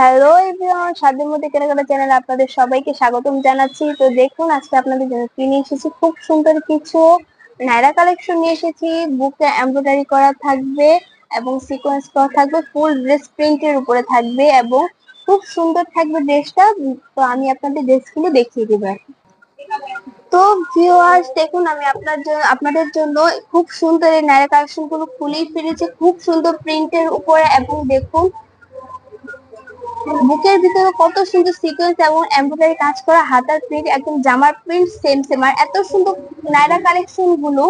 Hello everyone, স্বাদের মধ্যে কেনাকাটা চ্যানেলে আপনাদের সবাইকে স্বাগতম জানাচ্ছি। তো দেখুন, আজকে আপনাদের জন্য কি নিয়ে এসেছি, খুব সুন্দর কিছু নায়রা কালেকশন নিয়ে এসেছি। বুকে এমব্রয়ডারি করা থাকবে এবং সিকোয়েন্স করা থাকবে, ফুল ড্রেস প্রিন্টের উপরে থাকবে এবং খুব সুন্দর থাকবে ড্রেসটা। তো আমি আপনাদের ড্রেসগুলো দেখিয়ে দেবো। তো ভিউয়ার্স দেখুন, আমি আপনাদের জন্য খুব সুন্দর এই নায়রা কালেকশন গুলো খুলেই ফেলেছি, খুব সুন্দর প্রিন্টের উপরে। এবং দেখুন, বুকের ভিতরে কত সুন্দর সিকোয়েন্স এবং এমব্রয়ডারি কাজ করা, হাতার প্রিন্ট একদম জামার প্রিন্ট সেম সেম। আর এত সুন্দর নায়রা কালেকশন গুলো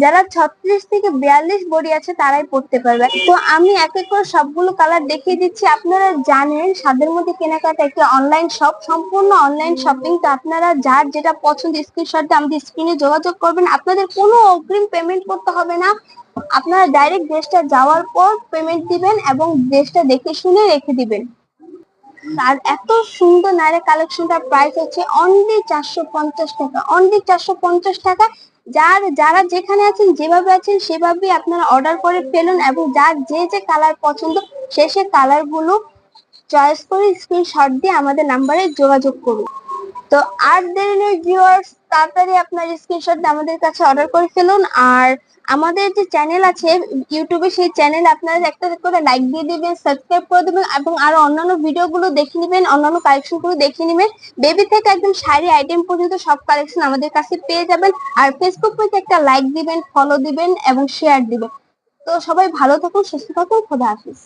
যারা 36 থেকে 42 বডি আছে তারাই পড়তে পারবে। তো আমি এক এক করে সবগুলো কালার দেখিয়ে দিচ্ছি। আপনারা জানেন স্বাদের মধ্যে কেনাকাটা একটি অনলাইন শপ, সম্পূর্ণ অনলাইন শপিং। তো আপনারা যার যেটা পছন্দ স্ক্রিনশট দিয়ে আমাদের স্ক্রিনে যোগাযোগ করবেন। আপনাদের কোনো অগ্রিম পেমেন্ট করতে হবে না, আপনারা ডাইরেক্ট ড্রেসটা যাওয়ার পর পেমেন্ট দিবেন এবং ড্রেসটা দেখে শুনে রেখে দিবেন। আর এত সুন্দর নায়রা কালেকশনটার প্রাইস হচ্ছে অনলি 450 টাকা, অনলি 450 টাকা। যারা যেখানে আছেন, যেভাবে আছেন সেভাবে আপনারা অর্ডার করে ফেলুন এবং যার যে যে কালার পছন্দ সে কালার গুলো চয়েস করে স্ক্রিনশট দিয়ে আমাদের নাম্বারে যোগাযোগ করুন। তো আর দেরি নেই ভিউয়ার্স, তাড়াতাড়ি আপনার স্ক্রিনশট দিয়ে আমাদের কাছে অর্ডার করে ফেলুন। আর আমাদের যে চ্যানেল আছে ইউটিউবে, সেই চ্যানেল আপনারা একটা করে লাইক দিয়ে দিবেন, সাবস্ক্রাইব করে দিবেন এবং আরো অন্যান্য ভিডিও গুলো দেখে নেবেন, অন্যান্য কালেকশন গুলো দেখে নেবেন। বেবি থেকে একদম শাড়ি আইটেম পর্যন্ত সব কালেকশন আমাদের কাছে পেয়ে যাবেন। আর ফেসবুক পেজে একটা লাইক দিবেন, ফলো দিবেন এবং শেয়ার দিবেন। তো সবাই ভালো থাকুন, সুস্থ থাকুন, খোদা হাফিজ।